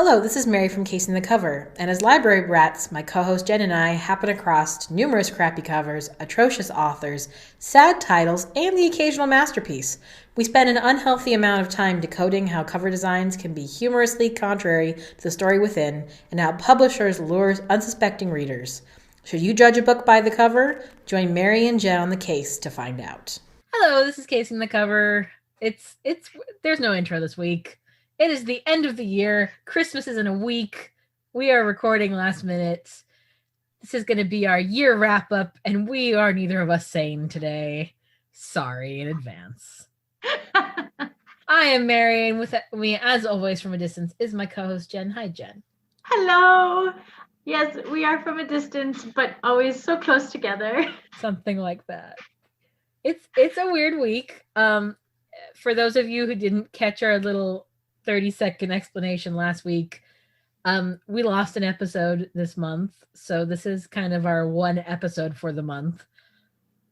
Hello, this is Mary from Casing the Cover, and as library brats, my co-host Jen and I happen across numerous crappy covers, atrocious authors, sad titles, and the occasional masterpiece. We spend an unhealthy amount of time decoding how cover designs can be humorously contrary to the story within, and how publishers lure unsuspecting readers. Should you judge a book by the cover? Join Mary and Jen on the case to find out. Hello, this is Casing the Cover. It's there's no intro this week. It is the end of the year. Christmas is in a week. We are recording last minute. This is going to be our year wrap up, and we are neither of us sane today. Sorry in advance. I am Mary, and with me, as always, from a distance, is my co-host Jen. Hi, Jen. Hello. Yes, we are from a distance, but always so close together. Something like that. It's a weird week. For those of you who didn't catch our little 30-second explanation last week, we lost an episode this month, so this is kind of our one episode for the month.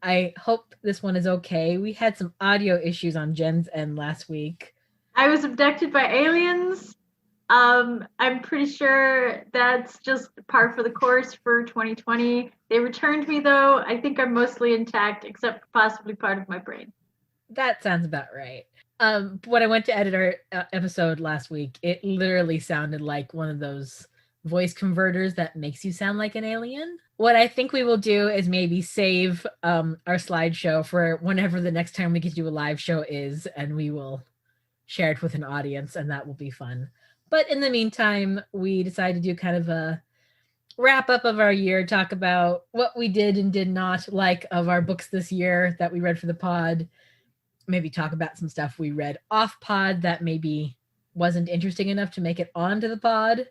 I hope this one is okay. We had some audio issues on Jen's end last week. I was abducted by aliens. I'm pretty sure that's just par for the course for 2020. They returned me, though. I think I'm mostly intact, except for possibly part of my brain. That sounds about right. When I went to edit our episode last week, it literally sounded like one of those voice converters that makes you sound like an alien. What I think we will do is maybe save our slideshow for whenever the next time we get to do a live show is, and we will share it with an audience, and that will be fun. But in the meantime, we decided to do kind of a wrap up of our year, talk about what we did and did not like of our books this year that we read for the pod. Maybe talk about some stuff we read off pod that maybe wasn't interesting enough to make it onto the pod.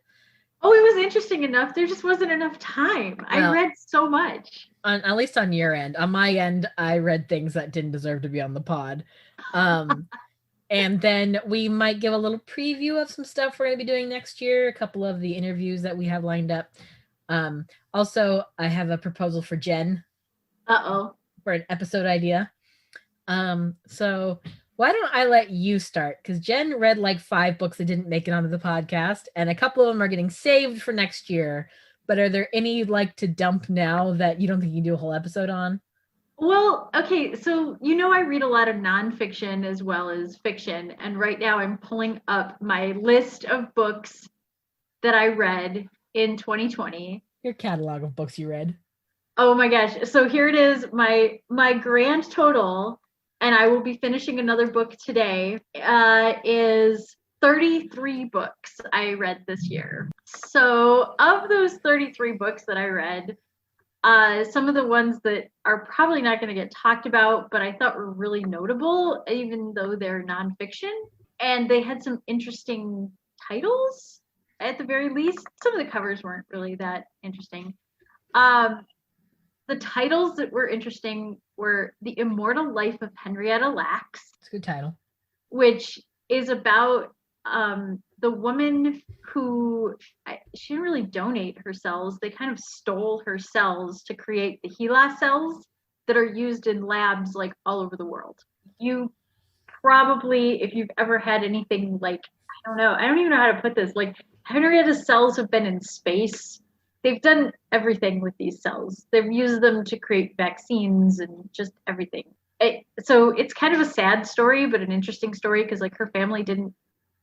Oh, it was interesting enough. There just wasn't enough time. Well, I read so much. At least on your end. On my end, I read things that didn't deserve to be on the pod. And then we might give a little preview of some stuff we're going to be doing next year, a couple of the interviews that we have lined up. Also, I have a proposal for Jen. For an episode idea. So why don't I let you start? Because Jen read like 5 books that didn't make it onto the podcast, and a couple of them are getting saved for next year. But are there any you'd like to dump now that you don't think you can do a whole episode on? Well, okay, so I read a lot of nonfiction as well as fiction, and right now I'm pulling up my list of books that I read in 2020. Your catalog of books you read. Oh my gosh. So here it is, my grand total, and I will be finishing another book today, is 33 books I read this year. So of those 33 books that I read, some of the ones that are probably not going to get talked about, but I thought were really notable, even though they're nonfiction, and they had some interesting titles at the very least. Some of the covers weren't really that interesting. The titles that were interesting were The Immortal Life of Henrietta Lacks. It's a good title. Which is about the woman who, she didn't really donate her cells. They kind of stole her cells to create the HeLa cells that are used in labs like all over the world. You probably, if you've ever had anything like, I don't even know how to put this, like Henrietta's cells have been in space. They've done everything with these cells. They've used them to create vaccines and just everything. So it's kind of a sad story, but an interesting story because like her family didn't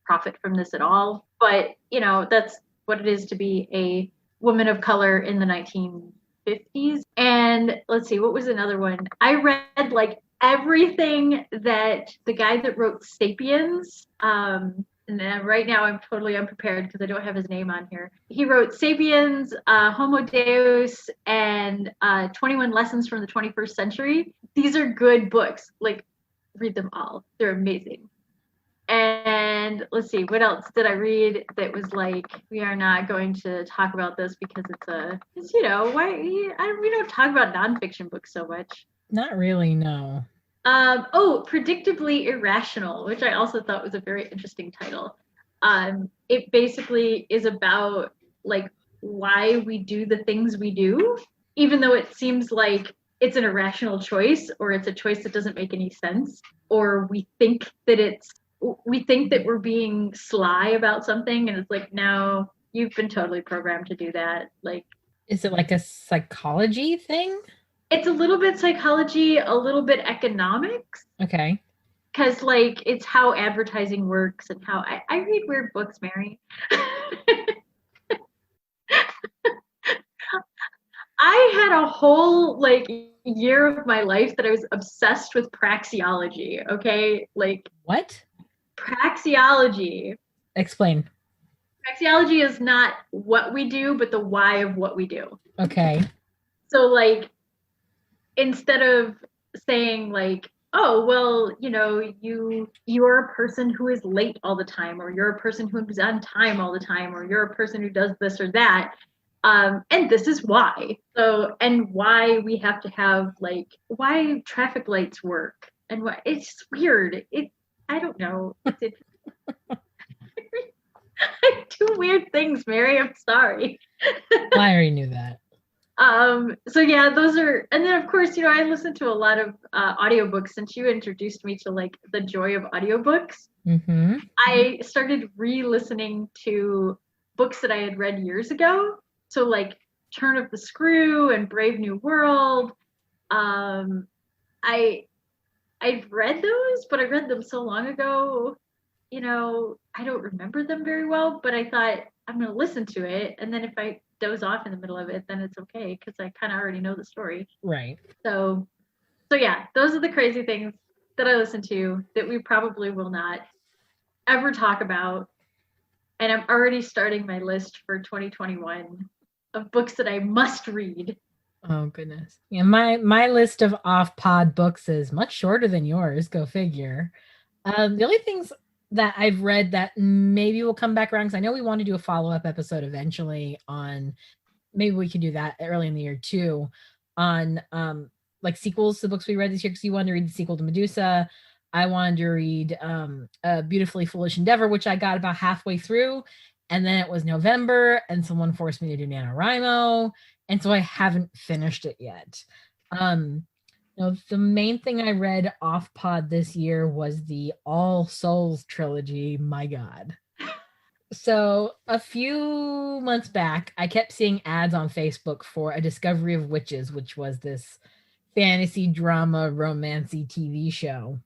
profit from this at all. But, that's what it is to be a woman of color in the 1950s. And let's see, what was another one? I read like everything that the guy that wrote Sapiens, and right now I'm totally unprepared because I don't have his name on here. He wrote Sapiens, Homo Deus, and 21 Lessons from the 21st Century. These are good books. Like, read them all. They're amazing. And let's see, what else did I read that was like, we are not going to talk about this because we don't talk about nonfiction books so much. Not really, no. Predictably Irrational, which I also thought was a very interesting title. It basically is about like why we do the things we do, even though it seems like it's an irrational choice or it's a choice that doesn't make any sense, or we think that it's we think that we're being sly about something, and it's like, no, you've been totally programmed to do that. Like, is it like a psychology thing? it's a little bit psychology, a little bit economics. Okay. Because, like, it's how advertising works and how I read weird books, Mary. I had a whole, like, year of my life that I was obsessed with praxeology, okay? Like, What? praxeology. Explain. Praxeology is not what we do, but the why of what we do. Okay. So, like, instead of saying, like, oh, well, you know, you're a person who is late all the time, or you're a person who is on time all the time, or you're a person who does this or that, and this is why. So, and why we have to have, like, why traffic lights work, and why it's weird. I don't know. I do weird things, Mary. I'm sorry. Well, I already knew that. So yeah, those are, and then of course, you know, I listen to a lot of audiobooks since you introduced me to, like, the joy of audiobooks. Mm-hmm. I started re-listening to books that I had read years ago. So, like, Turn of the Screw and Brave New World. I've read those, but I read them so long ago, you know, I don't remember them very well, but I thought I'm going to listen to it. And then if I doze off in the middle of it, then it's okay, because I kind of already know the story. Right. So yeah, those are the crazy things that I listen to that we probably will not ever talk about. And I'm already starting my list for 2021 of books that I must read. Oh goodness. Yeah, my list of off-pod books is much shorter than yours. Go figure. The only things that I've read that maybe will come back around, because I know we want to do a follow-up episode eventually on, maybe we could do that early in the year too, on like sequels to the books we read this year, because you wanted to read the sequel to Medusa. I wanted to read A Beautifully Foolish Endeavor, which I got about halfway through, and then it was November and someone forced me to do NaNoWriMo, and so I haven't finished it yet. The main thing I read off pod this year was the All Souls trilogy. My God. So a few months back, I kept seeing ads on Facebook for A Discovery of Witches, which was this fantasy drama romancy TV show.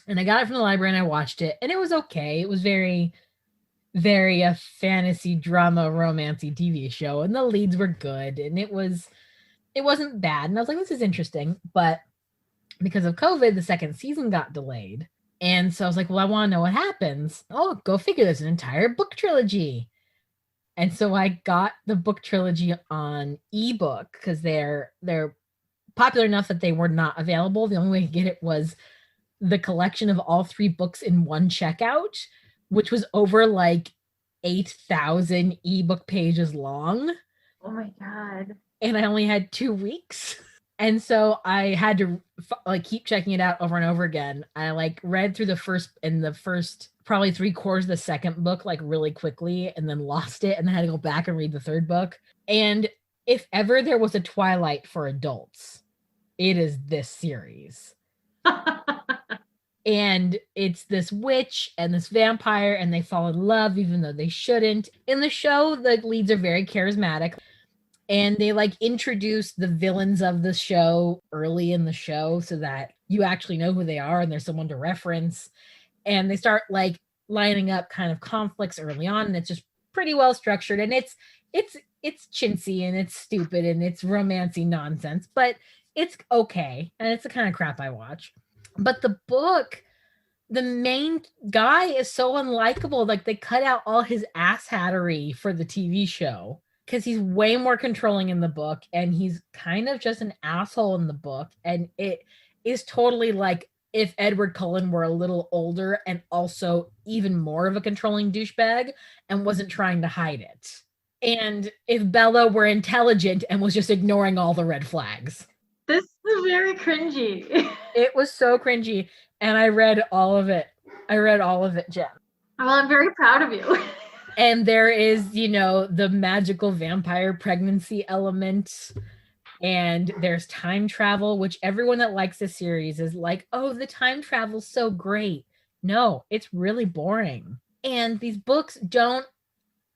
And I got it from the library and I watched it, and it was okay. It was very, very a fantasy drama romancy TV show, and the leads were good, and it wasn't bad. And I was like, this is interesting. But because of COVID, the second season got delayed. And so I was like, well, I want to know what happens. Oh, go figure, there's an entire book trilogy. And so I got the book trilogy on ebook, because they're popular enough that they were not available. The only way to get it was the collection of all 3 books in one checkout, which was over like 8,000 ebook pages long. Oh my God. And I only had 2 weeks. And so I had to like keep checking it out over and over again. I like read through the first probably 3/4 of the second book like really quickly, and then lost it, and then had to go back and read the third book. And if ever there was a Twilight for adults, it is this series. And it's this witch and this vampire, and they fall in love even though they shouldn't. In the show, the leads are very charismatic, and they like introduce the villains of the show early in the show so that you actually know who they are and there's someone to reference. And they start like lining up kind of conflicts early on, and it's just pretty well structured, and it's chintzy and it's stupid and it's romancy nonsense, but it's okay, and it's the kind of crap I watch. But the book, the main guy is so unlikable. Like, they cut out all his asshattery for the TV show, because he's way more controlling in the book, and he's kind of just an asshole in the book. And it is totally like if Edward Cullen were a little older and also even more of a controlling douchebag and wasn't trying to hide it. And if Bella were intelligent and was just ignoring all the red flags. This is very cringy. It was so cringy, and I read all of it. Jen. Well, I'm very proud of you. And there is, the magical vampire pregnancy element, and there's time travel, which everyone that likes the series is like, oh, the time travel's so great. No, it's really boring. And these books don't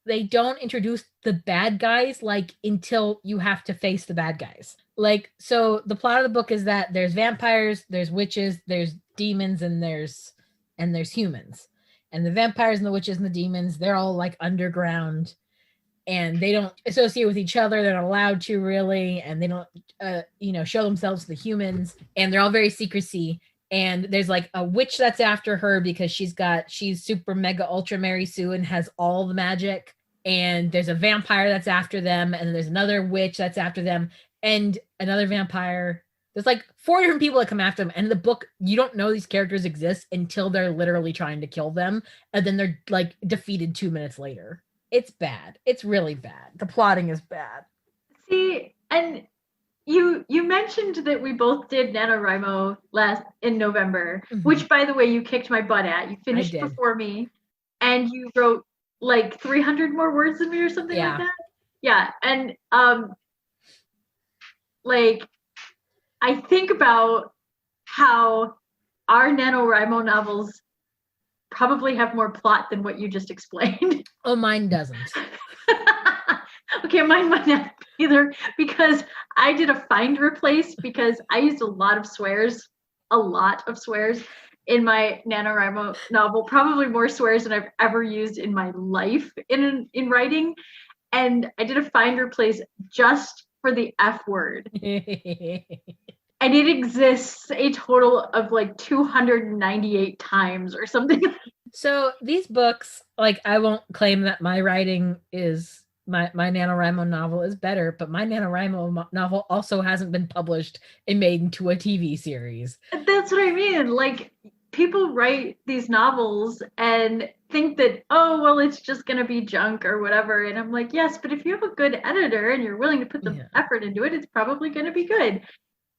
introduce the bad guys like until you have to face the bad guys. Like, so the plot of the book is that there's vampires, there's witches, there's demons, and there's humans. And the vampires and the witches and the demons, they're all like underground, and they don't associate with each other. They're not allowed to really, and they don't show themselves to the humans, and they're all very secrecy. And there's like a witch that's after her because she's super mega ultra Mary Sue and has all the magic. And there's a vampire that's after them, and there's another witch that's after them, and another vampire. There's like 4 different people that come after them. And in the book, you don't know these characters exist until they're literally trying to kill them, and then they're like defeated 2 minutes later. It's bad. It's really bad. The plotting is bad. See, and you mentioned that we both did NaNoWriMo in November, which, by the way, you kicked my butt at. You finished before me, and you wrote like 300 more words than me or something like that. Yeah, and like I think about how our NaNoWriMo novels probably have more plot than what you just explained. Oh, mine doesn't. Okay, mine might not either, because I did a find replace because I used a lot of swears in my NaNoWriMo novel, probably more swears than I've ever used in my life in writing. And I did a find replace just for the F word. And it exists a total of like 298 times or something. So these books, like, I won't claim that my writing is my NaNoWriMo novel is better, but my NaNoWriMo novel also hasn't been published and made into a TV series. That's what I mean. Like, people write these novels and think that, oh, well, it's just going to be junk or whatever. And I'm like, yes, but if you have a good editor and you're willing to put the effort into it, it's probably going to be good.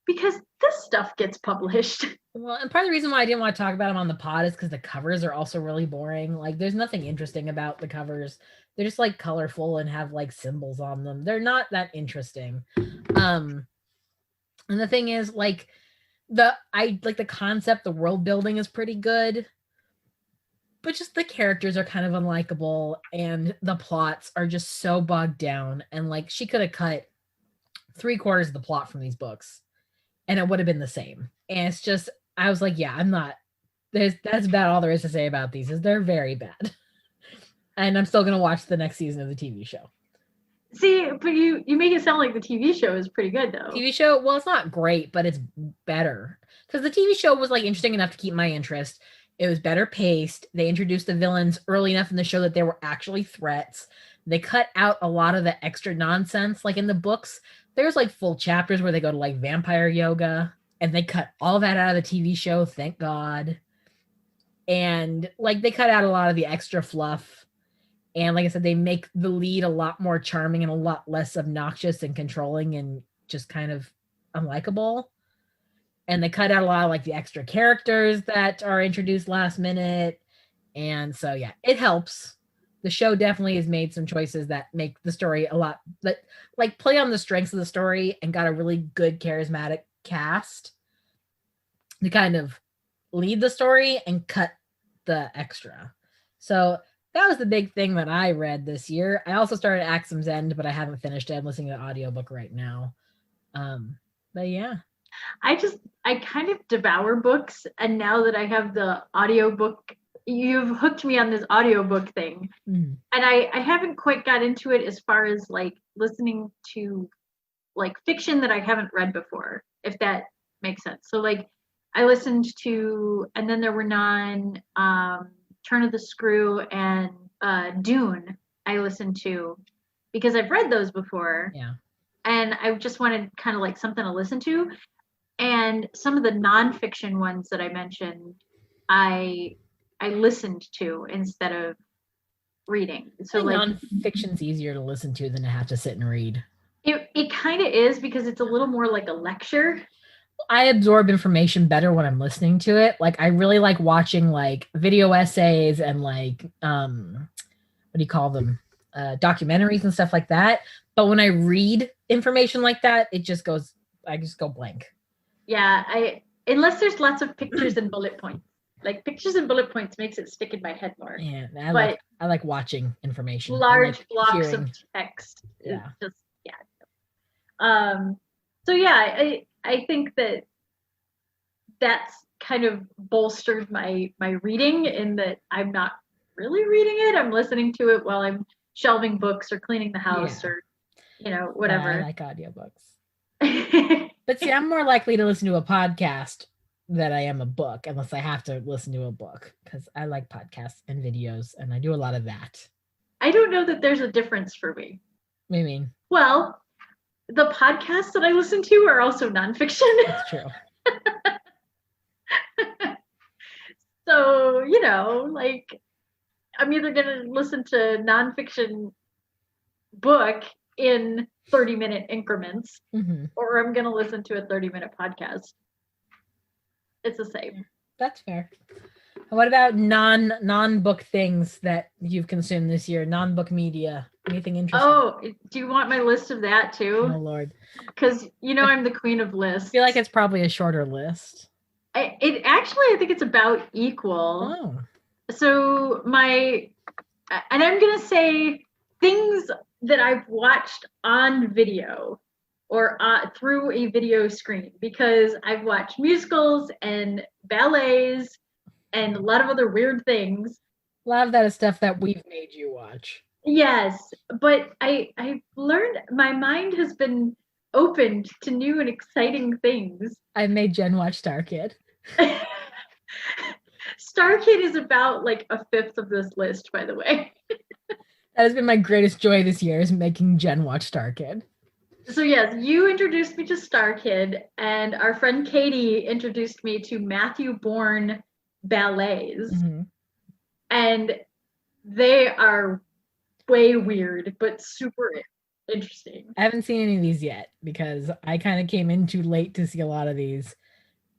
Because this stuff gets published. Well, and part of the reason why I didn't want to talk about them on the pod is because the covers are also really boring. Like, there's nothing interesting about the covers. They're just like colorful and have like symbols on them. They're not that interesting. And the thing is, like, the concept, the world building is pretty good, but just the characters are kind of unlikable, and the plots are just so bogged down. And like, she could have cut 3/4 of the plot from these books, and it would have been the same. And it's just, I was like, yeah, I'm not, that's about all there is to say about these, is they're very bad. And I'm still going to watch the next season of the TV show. See, but you make it sound like the TV show is pretty good, though. TV show, well, it's not great, but it's better. Because the TV show was like interesting enough to keep my interest. It was better paced. They introduced the villains early enough in the show that they were actually threats. They cut out a lot of the extra nonsense. Like in the books, there's like full chapters where they go to like vampire yoga, and they cut all that out of the TV show, thank God. And like, they cut out a lot of the extra fluff. And like I said, they make the lead a lot more charming and a lot less obnoxious and controlling and just kind of unlikable. And they cut out a lot of like the extra characters that are introduced last minute. And so, yeah, it helps. The show definitely has made some choices that make the story a lot, that like play on the strengths of the story, and got a really good charismatic cast to kind of lead the story and cut the extra. So that was the big thing that I read this year. I also started Axum's End, but I haven't finished it. I'm listening to the audiobook right now. But yeah. I kind of devour books, and now that I have the audiobook, you've hooked me on this audiobook thing. And I haven't quite got into it as far as like listening to like fiction that I haven't read before, if that makes sense. So like I listened to And Then There Were None, Turn of the Screw, and Dune I listened to because I've read those before. Yeah. And I just wanted kind of like something to listen to. And some of the nonfiction ones that I mentioned, I listened to instead of reading. So like nonfiction's easier to listen to than to have to sit and read. It kind of is, because it's a little more like a lecture. I absorb information better when I'm listening to it. Like, I really like watching like video essays and like what do you call them? Documentaries and stuff like that. But when I read information like that, I just go blank. Yeah, unless there's lots of pictures and bullet points. Like pictures and bullet points makes it stick in my head more. Yeah, But I like watching information. large like blocks hearing. of text is Yeah. just so yeah, I think that's kind of bolstered my reading in that I'm not really reading it. I'm listening to it while I'm shelving books or cleaning the house or whatever. I like audiobooks. But see, I'm more likely to listen to a podcast than I am a book, unless I have to listen to a book, because I like podcasts and videos, and I do a lot of that. I don't know that there's a difference for me. What do you mean? Well, the podcasts that I listen to are also nonfiction. That's true. So, like I'm either going to listen to nonfiction book in 30-minute increments, or I'm going to listen to a 30-minute podcast. It's the same. That's fair. What about non-book things that you've consumed this year? Non-book media? Anything interesting? Oh, do you want my list of that too? Oh, Lord. Because I'm the queen of lists. I feel like it's probably a shorter list. I think it's about equal. Oh. So and I'm going to say things that I've watched on video or through a video screen, because I've watched musicals and ballets and a lot of other weird things. A lot of that is stuff that we've made you watch. Yes, but I've learned, my mind has been opened to new and exciting things. I made Jen watch Star Kid. Star Kid is about like a fifth of this list, by the way. That has been my greatest joy this year, is making Jen watch Star Kid. So yes, you introduced me to Star Kid, and our friend Katie introduced me to Matthew Bourne ballets. And they are way weird, but super interesting. I haven't seen any of these yet, because I kind of came in too late to see a lot of these.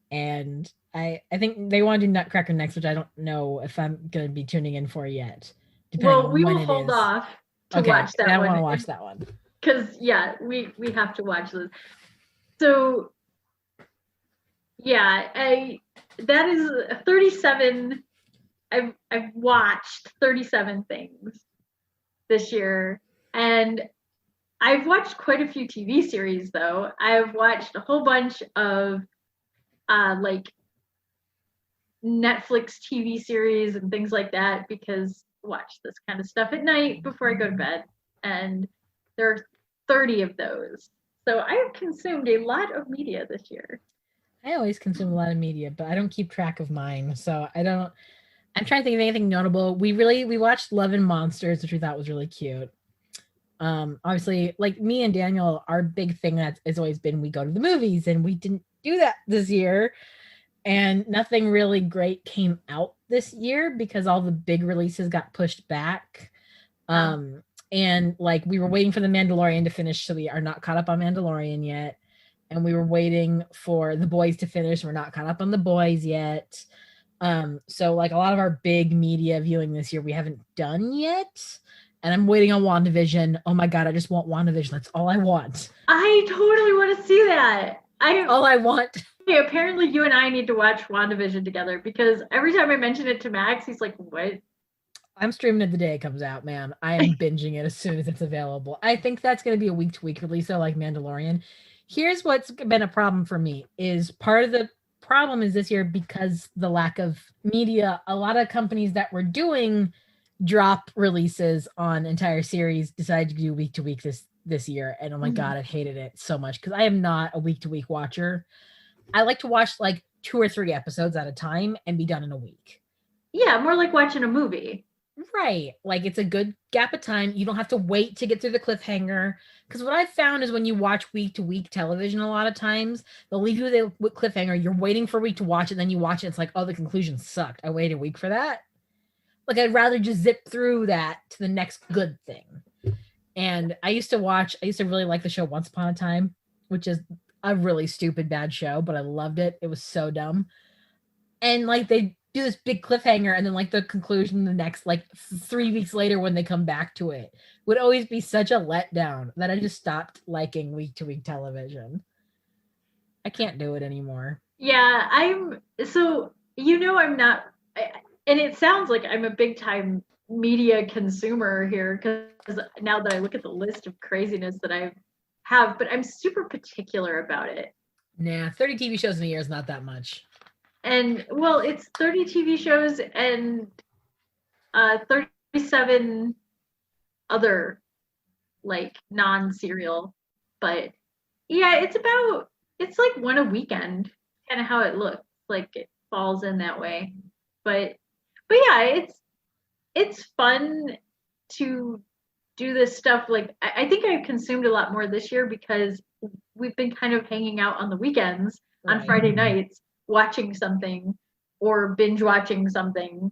And I think they want to do Nutcracker next, which I don't know if I'm going to be tuning in for yet. Well, we will hold off to watch that one. I want to watch that one. Because, yeah, we have to watch this. So, yeah, that is 37. I've watched 37 things this year. And I've watched quite a few TV series, though. I've watched a whole bunch of, like, Netflix TV series and things like that, because I watch this kind of stuff at night before I go to bed. And there are 30 of those. So I have consumed a lot of media this year. I always consume a lot of media, but I don't keep track of mine. So I'm trying to think of anything notable. We watched Love and Monsters, which we thought was really cute. Obviously, like me and Daniel, our big thing that has always been we go to the movies, and we didn't do that this year. And nothing really great came out this year because all the big releases got pushed back. And like we were waiting for The Mandalorian to finish, so we are not caught up on Mandalorian yet. And we were waiting for The Boys to finish. We're not caught up on The Boys yet. So like a lot of our big media viewing this year we haven't done yet. And I'm waiting on WandaVision. Oh my God, I just want WandaVision. That's all I want. I totally want to see that. All I want. Okay, apparently you and I need to watch WandaVision together, because every time I mention it to Max, he's like, what? I'm streaming it the day it comes out, man. I am binging it as soon as it's available. I think that's going to be a week-to-week release, though, like Mandalorian. Here's what's been a problem for me, is part of the problem is this year, because the lack of media, a lot of companies that were doing drop releases on entire series decided to do week-to-week this year. And oh my God, I hated it so much, because I am not a week-to-week watcher. I like to watch like 2 or 3 episodes at a time and be done in a week. Yeah, more like watching a movie. Right. Like it's a good gap of time. You don't have to wait to get through the cliffhanger. Because what I've found is when you watch week-to-week television, a lot of times they'll leave you with cliffhanger. You're waiting for a week to watch it. Then you watch it. It's like, oh, the conclusion sucked. I waited a week for that. Like I'd rather just zip through that to the next good thing. And I used to really like the show Once Upon a Time, which is a really stupid, bad show, but I loved it. It was so dumb. And like they do this big cliffhanger, and then like the conclusion the next like 3 weeks later when they come back to it would always be such a letdown that I just stopped liking week-to-week television. I can't do it anymore. Yeah, so I'm not, and it sounds like I'm a big time media consumer here because now that I look at the list of craziness that I have, but I'm super particular about it. Nah, 30 TV shows in a year is not that much. And well, it's 30 TV shows and 37 other like non-serial, but yeah, it's like one a weekend, kind of how it looks like it falls in that way. But yeah, it's fun to do this stuff. Like I think I've consumed a lot more this year because we've been kind of hanging out on the weekends on Friday nights watching something or binge watching something.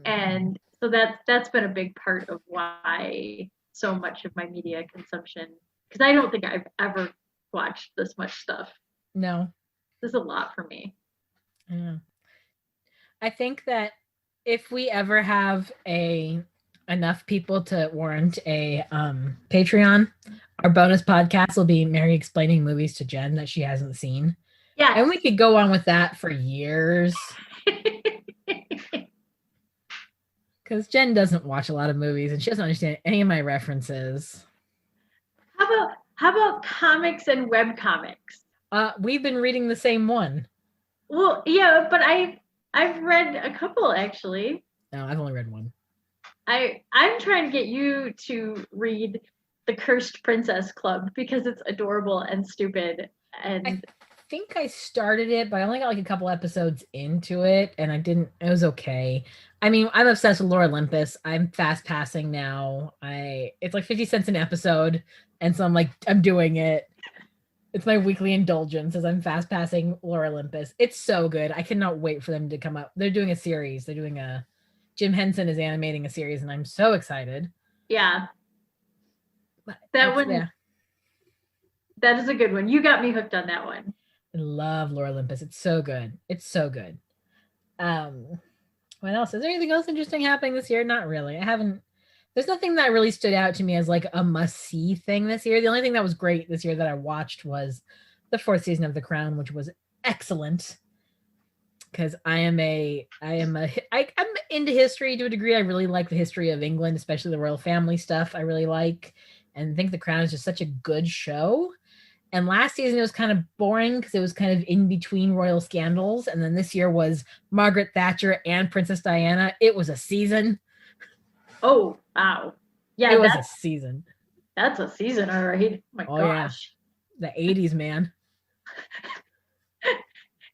And so that's been a big part of why so much of my media consumption, because I don't think I've ever watched this much stuff. No. This is a lot for me. Yeah. I think that if we ever have enough people to warrant a Patreon, our bonus podcast will be Mary explaining movies to Jen that she hasn't seen. Yeah. And we could go on with that for years. Because Jen doesn't watch a lot of movies and she doesn't understand any of my references. How about comics and web comics? We've been reading the same one. Well, yeah, but I've read a couple actually. No, I've only read one. I'm trying to get you to read The Cursed Princess Club because it's adorable and stupid. And I think I started it, but I only got like a couple episodes into it and it was okay. I mean, I'm obsessed with Lore Olympus. I'm fast passing now. It's like 50 cents an episode. And so I'm doing it. It's my weekly indulgence as I'm fast passing Lore Olympus. It's so good. I cannot wait for them to come up. They're doing a series. Jim Henson is animating a series and I'm so excited. Yeah. That one, yeah. That is a good one. You got me hooked on that one. I love Lore Olympus. It's so good. It's so good. What else? Is there anything else interesting happening this year? Not really. There's nothing that really stood out to me as like a must-see thing this year. The only thing that was great this year that I watched was the 4th season of The Crown, which was excellent. Because I'm into history to a degree. I really like the history of England, especially the royal family stuff. I really like, and think The Crown is just such a good show. And last season it was kind of boring because it was kind of in between royal scandals. And then this year was Margaret Thatcher and Princess Diana. It was a season. Oh, wow. Yeah, it was a season. That's a season, all right. My gosh. Yeah. The 80s, man.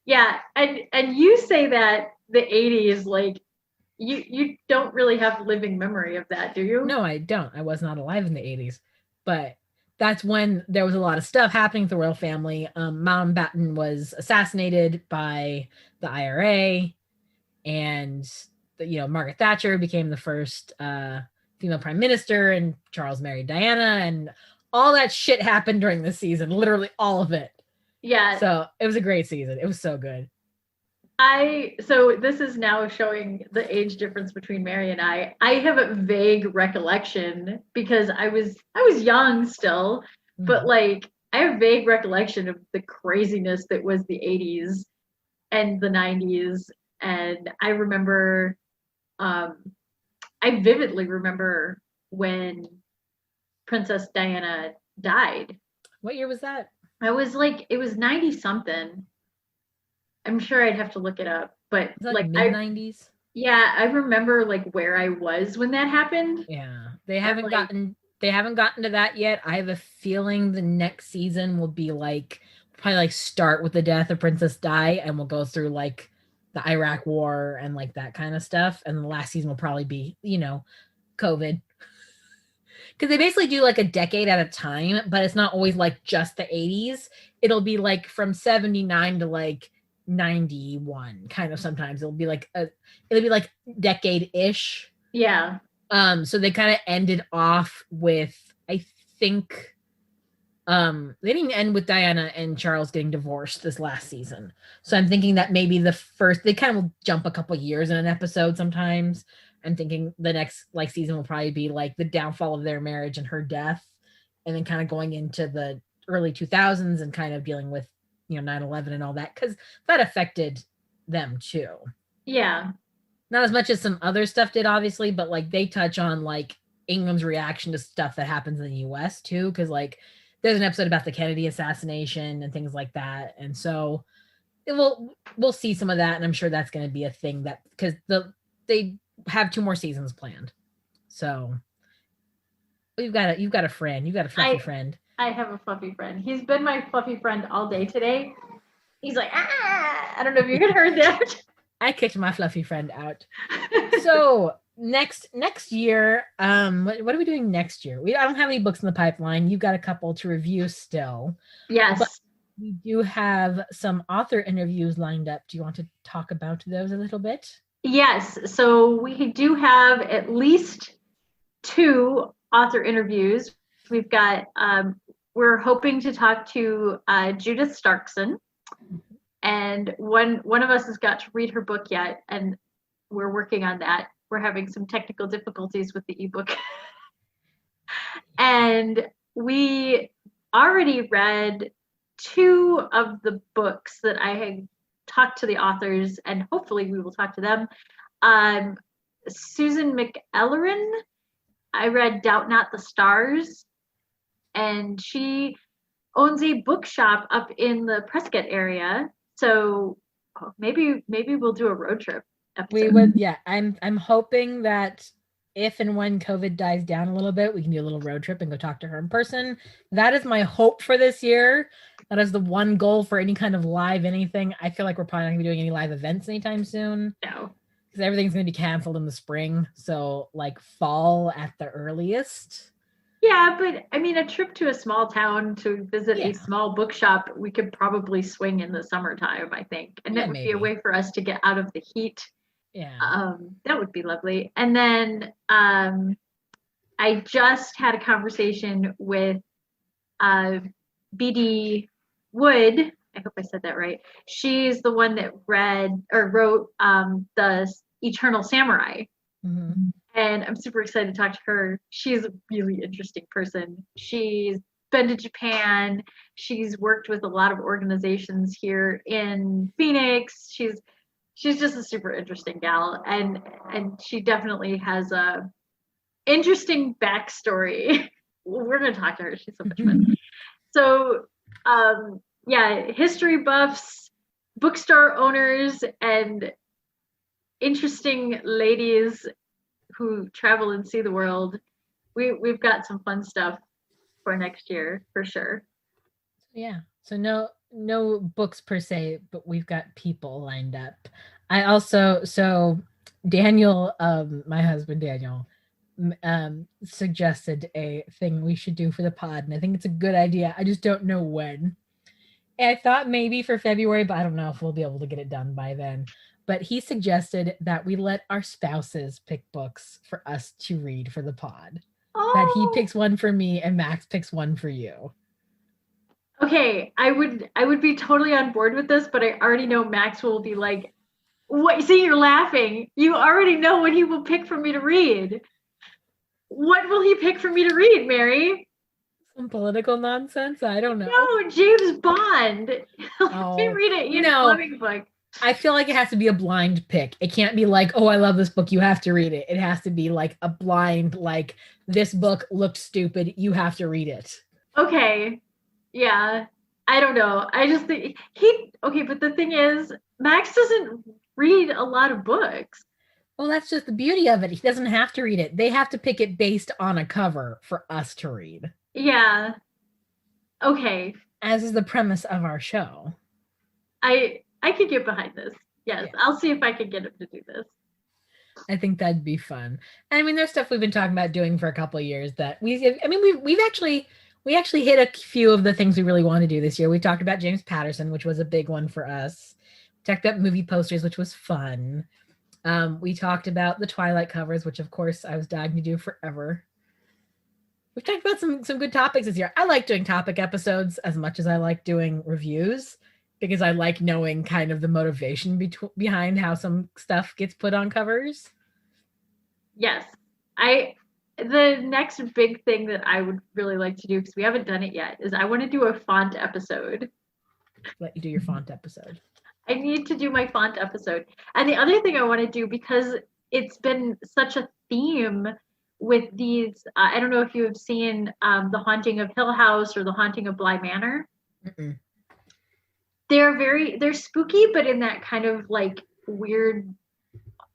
Yeah, and you say that the 80s, like you don't really have living memory of that, do you? No, I don't. I was not alive in the 80s. But that's when there was a lot of stuff happening with the royal family. Mountbatten was assassinated by the IRA, and Margaret Thatcher became the first female prime minister, and Charles married Diana, and all that shit happened during this season. Literally all of it. Yeah. So it was a great season. It was so good. So this is now showing the age difference between Mary and I. I have a vague recollection because I was young still, but like I have vague recollection of the craziness that was the 80s and the 90s. And I remember, I vividly remember when Princess Diana died. What year was that? It was 90 something. I'm sure I'd have to look it up, but like mid-90s. Yeah, I remember like where I was when that happened. Yeah, they haven't gotten to that yet. I have a feeling the next season will be probably like start with the death of Princess Di, and we'll go through like the Iraq War and like that kind of stuff. And the last season will probably be COVID. Because they basically do like a decade at a time, but it's not always like just the 80s. It'll be like from 79 to like 91 kind of. Sometimes it'll be like decade-ish. Yeah. So they kind of ended off with, I think, they didn't end with Diana and Charles getting divorced this last season. So I'm thinking that maybe they kind of will jump a couple years in an episode sometimes. I'm thinking the next season will probably be like the downfall of their marriage and her death, and then kind of going into the early 2000s and kind of dealing with 9/11 and all that, because that affected them too. Yeah. Not as much as some other stuff did, obviously, but like they touch on like England's reaction to stuff that happens in the US too, because like there's an episode about the Kennedy assassination and things like that. And so we'll see some of that, and I'm sure that's going to be a thing that because they have 2 more seasons planned. So you've got a friend, you've got a fluffy friend. I have a fluffy friend. He's been my fluffy friend all day today. He's like, I don't know if you could heard that. I kicked my fluffy friend out. So next year, what are we doing next year? I don't have any books in the pipeline. You've got a couple to review still. Yes. But we do have some author interviews lined up. Do you want to talk about those a little bit? Yes. So we do have at least 2 author interviews. We've got, we're hoping to talk to Judith Starkson. And one of us has got to read her book yet, and we're working on that. We're having some technical difficulties with the ebook. And we already read 2 of the books that I had talked to the authors, and hopefully we will talk to them. Susan Mcelroyn, I read Doubt Not the Stars, and she owns a bookshop up in the Prescott area. So maybe we'll do a road trip episode. We would, yeah. I'm hoping that if and when COVID dies down a little bit, we can do a little road trip and go talk to her in person. That is my hope for this year. That is the one goal for any kind of live anything. I feel like we're probably not going to be doing any live events anytime soon. No. Because everything's going to be canceled in the spring. So like fall at the earliest. Yeah, but I mean, a trip to a small town to visit a small bookshop, we could probably swing in the summertime, I think. And that would be a way for us to get out of the heat. Yeah. That would be lovely. And then I just had a conversation with BD Wood. I hope I said that right. She's the one that wrote the Eternal Samurai. Mm-hmm. And I'm super excited to talk to her. She's a really interesting person. She's been to Japan. She's worked with a lot of organizations here in Phoenix. She's just a super interesting gal, and she definitely has a interesting backstory. We're gonna talk to her. She's so much fun. So yeah, history buffs, bookstore owners, and interesting ladies who travel and see the world. We've got some fun stuff for next year for sure. Yeah. So no books per se, but we've got people lined up. I also, so Daniel, my husband Daniel, suggested a thing we should do for the pod, and I think it's a good idea. I just don't know when. And I thought maybe for February, but I don't know if we'll be able to get it done by then. But he suggested that we let our spouses pick books for us to read for the pod. Oh. That he picks one for me and Max picks one for you. Okay, I would be totally on board with this, but I already know Max will be like, "What? See, you're laughing. You already know what he will pick for me to read. What will he pick for me to read, Mary? Some political nonsense? I don't know. No, James Bond. Let me read it. Fleming book. I feel like it has to be a blind pick. It can't be like, oh, I love this book, you have to read it. It has to be like a blind, like, this book looked stupid, you have to read it. Okay. Yeah. I don't know. I just think okay, but the thing is, Max doesn't read a lot of books. Well, that's just the beauty of it. He doesn't have to read it. They have to pick it based on a cover for us to read. Yeah. Okay. As is the premise of our show. I could get behind this. Yes, yeah. I'll see if I can get him to do this. I think that'd be fun. I mean, there's stuff we've been talking about doing for a couple of years that we actually hit a few of the things we really want to do this year. We talked about James Patterson, which was a big one for us. We talked about movie posters, which was fun. We talked about the Twilight covers, which of course I was dying to do forever. We've talked about some good topics this year. I like doing topic episodes as much as I like doing reviews, because I like knowing kind of the motivation behind how some stuff gets put on covers. Yes. The next big thing that I would really like to do, because we haven't done it yet, is I want to do a font episode. Let you do your font episode. I need to do my font episode. And the other thing I want to do, because it's been such a theme with these, I don't know if you have seen The Haunting of Hill House or The Haunting of Bly Manor. Mm-mm. They're spooky, but in that kind of like weird,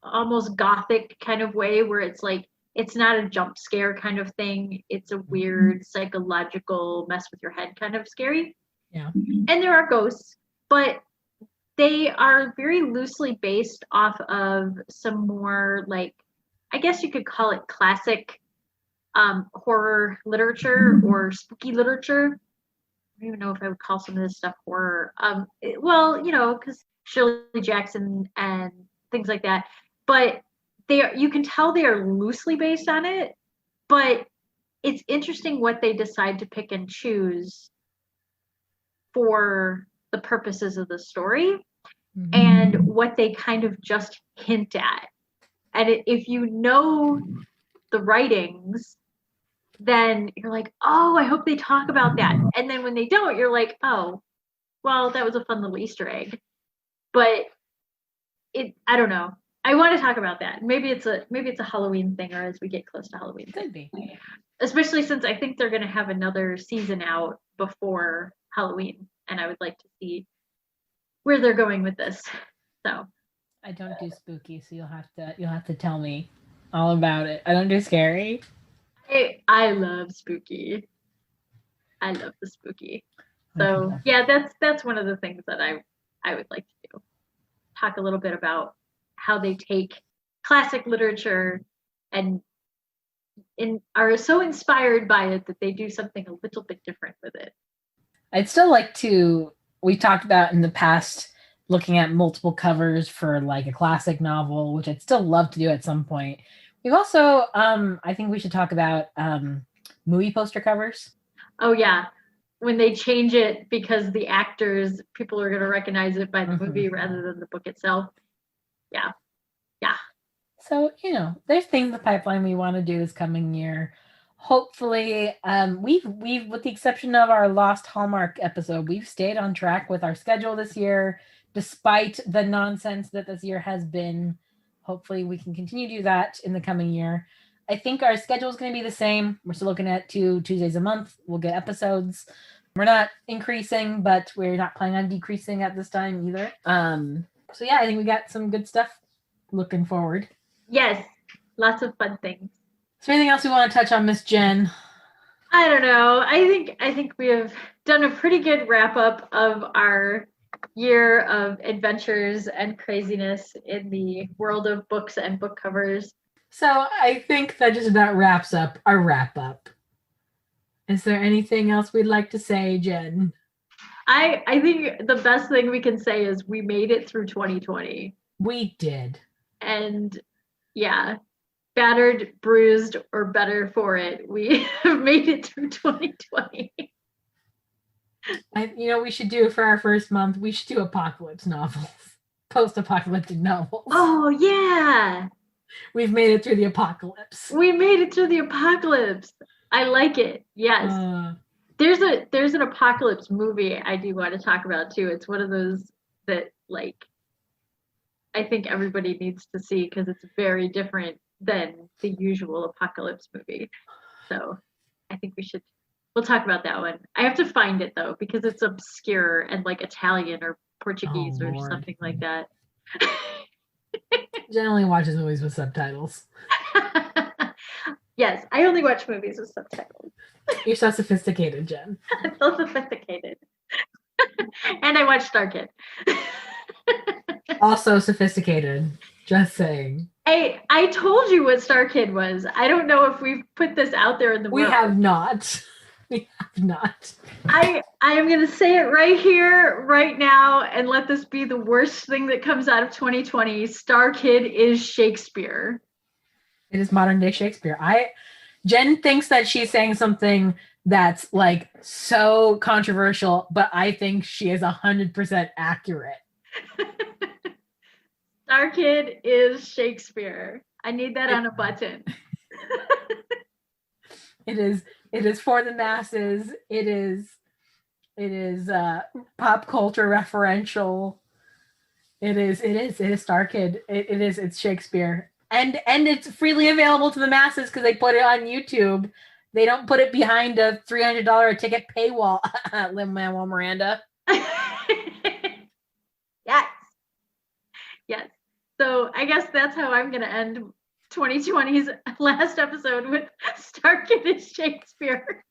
almost gothic kind of way where it's like, it's not a jump scare kind of thing. It's a weird psychological mess with your head kind of scary. Yeah. And there are ghosts, but they are very loosely based off of some more like, I guess you could call it classic horror literature or spooky literature. I don't even know if I would call some of this stuff horror. Well, you know, because Shirley Jackson and things like that. But you can tell they are loosely based on it. But it's interesting what they decide to pick and choose for the purposes of the story and what they kind of just hint at. And if you know the writings, then you're like, oh, I hope they talk about that. And then when they don't, you're like, oh, well, that was a fun little Easter egg. But I don't know. I want to talk about that. Maybe it's a Halloween thing, or as we get close to Halloween. Could be. Especially since I think they're going to have another season out before Halloween, and I would like to see where they're going with this. So I don't do spooky, so you'll have to tell me all about it. I don't do scary. I love spooky. I love the spooky. So Okay. yeah, that's one of the things that I would like to do. Talk a little bit about how they take classic literature and are so inspired by it that they do something a little bit different with it. I'd still like to. We talked about in the past looking at multiple covers for like a classic novel, which I'd still love to do at some point. We've also, I think we should talk about movie poster covers. Oh yeah, when they change it because the actors, people are going to recognize it by the movie rather than the book itself. Yeah. So, you know, there's things in the pipeline we want to do this coming year. Hopefully, we've with the exception of our Lost Hallmark episode, we've stayed on track with our schedule this year, despite the nonsense that this year has been. Hopefully, we can continue to do that in the coming year. I think our schedule is going to be the same. We're still looking at 2 Tuesdays a month. We'll get episodes. We're not increasing, but we're not planning on decreasing at this time either. So yeah, I think we got some good stuff looking forward. Yes, lots of fun things. Is there anything else we want to touch on, Miss Jen? I don't know. I think we have done a pretty good wrap up of our year of adventures and craziness in the world of books and book covers. So I think that just about wraps up our wrap up. Is there anything else we'd like to say, Jen? I think the best thing we can say is we made it through 2020. We did. And yeah, battered, bruised, or better for it. We have made it through 2020. We should do for our first month, we should do apocalypse novels. Post-apocalyptic novels. Oh yeah. We've made it through the apocalypse. We made it through the apocalypse. I like it. Yes. There's an apocalypse movie I do want to talk about too. It's one of those that like I think everybody needs to see because it's very different than the usual apocalypse movie. So I think we'll talk about that one. I have to find it though, because it's obscure and like Italian or Portuguese or something like that. Jen only watches movies with subtitles. Yes, I only watch movies with subtitles. You're so sophisticated, Jen. I'm so sophisticated. And I watch Star Kid. Also sophisticated. Just saying. I told you what Star Kid was. I don't know if we've put this out there in the world. We have not. We have not. I am going to say it right here, right now, and let this be the worst thing that comes out of 2020. Star Kid is Shakespeare. It is modern day Shakespeare. Jen thinks that she's saying something that's like so controversial, but I think she is 100% accurate. Star Kid is Shakespeare. I need that on a button. It is for the masses. It is pop culture referential. It is Star Kid. It's Shakespeare. And it's freely available to the masses because they put it on YouTube. They don't put it behind a $300 a ticket paywall. Lin-Manuel Miranda. Yes. Yes. So I guess that's how I'm going to end 2020's last episode with Star Kid and Shakespeare.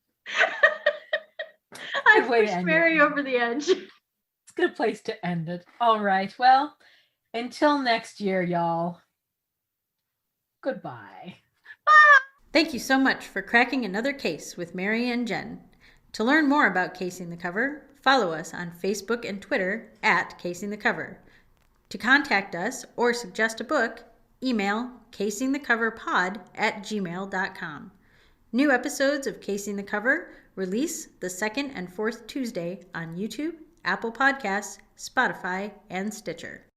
I pushed Mary over the edge. It's a good place to end it. All right. Well, until next year, y'all. Goodbye. Thank you so much for cracking another case with Mary and Jen. To learn more about Casing the Cover, follow us on Facebook and Twitter at Casing the Cover. To contact us or suggest a book, email casingthecoverpod@gmail.com. New episodes of Casing the Cover release the second and fourth Tuesday on YouTube, Apple Podcasts, Spotify, and Stitcher.